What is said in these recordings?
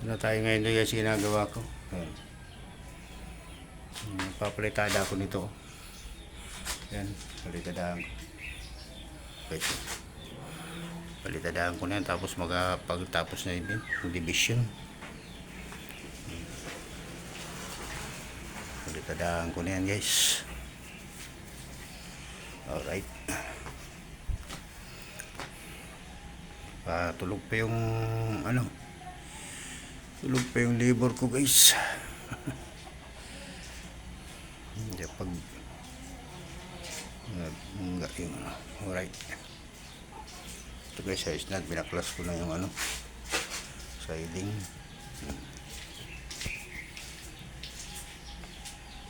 Ano tayo ngayon guys, ginagawa ko. Papalitada ako nito. Yan, palitadaan ko. Guys, palitadaan ko na yan, tapos pagtapos na yun, yung division. Palitadaan ko na yan guys. Alright. Tulog pa yung tulog pa yung labor ko guys. Hindi pag yung alright. Ito guys, ayos na, binaklas ko na yung siding.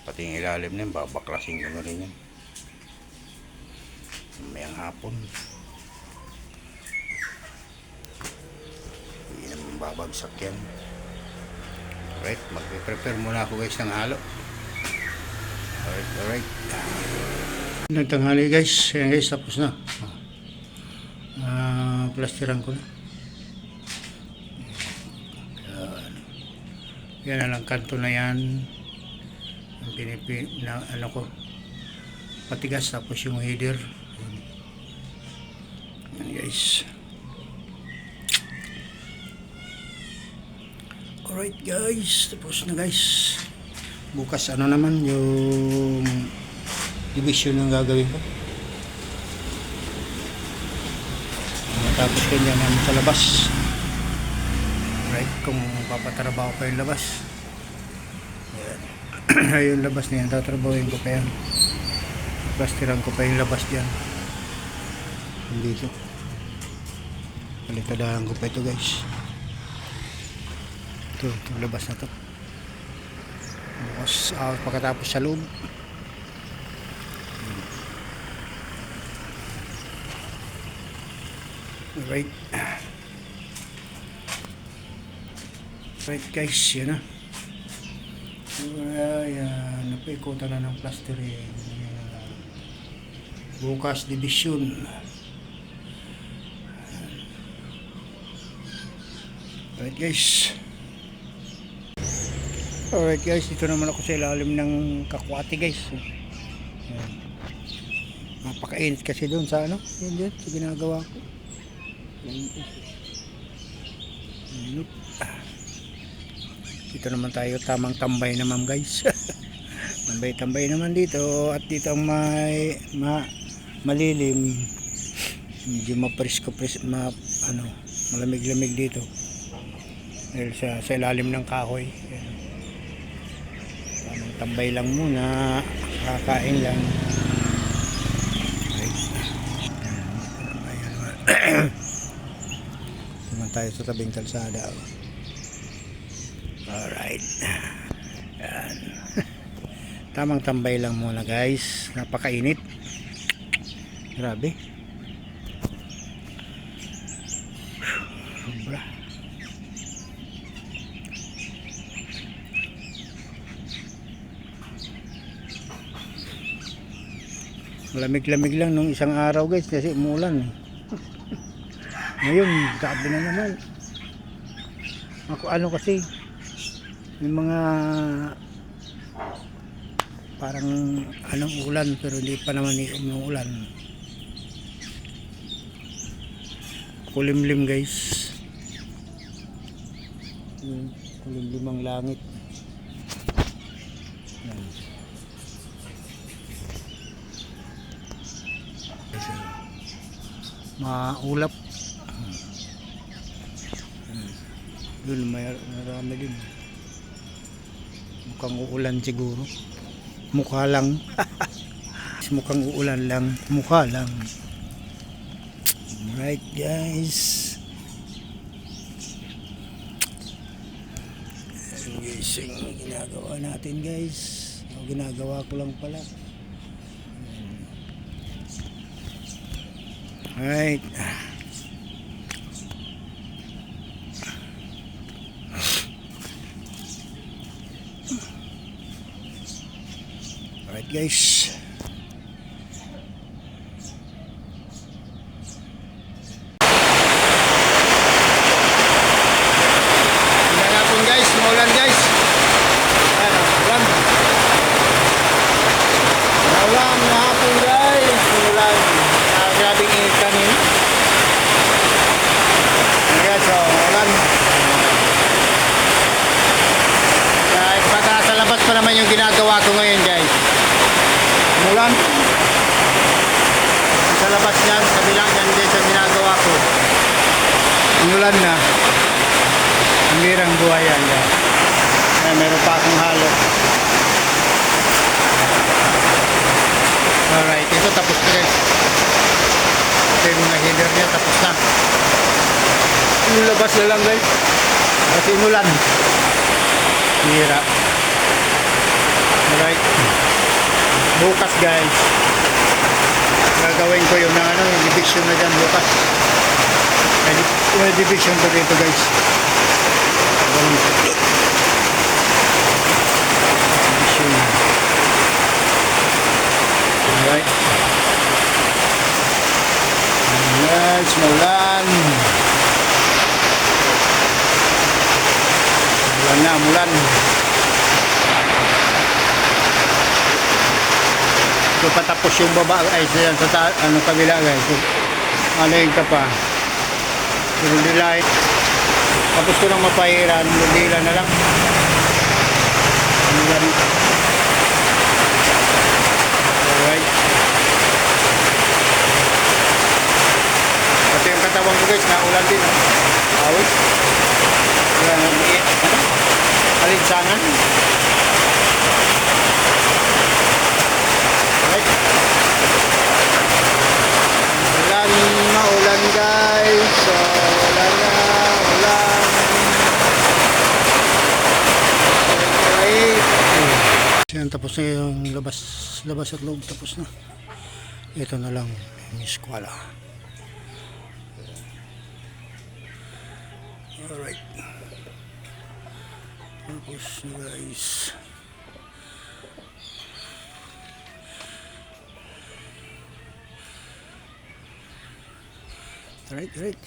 Pati yung ilalim na yun, babaklasin ko na rin yan mayang hapon. Hindi naman babagsak yan. Alright, mag-prepare muna ako guys ng halo. Alright. Nagtanghali guys. Ayan guys, tapos na. Plastiran ko na. Yan na lang kanto na yan. Ang na ko. Patigas, tapos yung header. Yan guys. Alright guys, tapos na guys. Bukas naman yung division ng gagawin ko. Tapos kanya naman sa labas. Alright, kung papatrabaho pa yung labas. Ayan. Yung labas na yan, tatrabahoin ko pa yan. Plastiran ko pa yung labas dyan. Dito. Palitadahan ko pa ito guys. Itong labas na to. Bukas pagkatapos sa loob. Alright. Alright guys, yan na. Ayan, napaikutan na ng plastering. Bukas division. Alright guys. Alright guys, dito naman ako sa ilalim ng kakwati guys. Ayan. Napakainit kasi doon sa yan dyan, sa ginagawa ko. Dito naman tayo, tamang tambay naman guys. Tambay naman dito, at dito ang malilim, medyo malamig-lamig dito dahil sa ilalim ng kahoy. Tambay lang muna, kakain lang. Naman tayo sa tabing kalsada. Alright. Yan. Tamang tambay lang muna guys, napakainit. Grabe. Sobra. Malamig-lamig lang nung isang araw guys kasi umulan. Ngayon, grabe na naman. Ako kasi may mga parang ulan pero hindi pa naman umuulan. Kulimlim guys. Kulimlim ang langit. Yan. Maulap. Doon marami din. Mukhang uulan siguro. Mukha lang. Mukhang uulan lang. Mukha lang. Alright guys. Guys, yung ginagawa natin guys. Ginagawa ko lang pala. Alright. Alright guys. naman yung ginagawa ko ngayon guys. Mulan. Sa labas yan, sa bilang yan din sa ginagawa ko. Mulan na. Mirang buhayan guys. Ay, meron pa akong halo. Alright, ito tapos na guys. Ito yung mga header niya, tapos na. Yung labas na lang guys. Kasi mulan. Hira. Alright. Bukas guys. Gagawin ko yung yung division na dyan bukas. May division ko dito guys. Division. Alright. Guys, mulan. Mulan na, mulan. So patapos yung baba ay sa kabila guys. So, alayin ka pa. Pero nilay. Tapos ko nang mapahiran, nila na lang. Mulan. Alright. Pati yung katawan ko guys, naulan din. Awit. Alinsangan. Right. Maulan guys. So, ulan na. Ulan. Alright. Yan, tapos na yung labas at loob. Tapos na. Ito na lang yung eskwela. Alright. Tapos guys. Alright.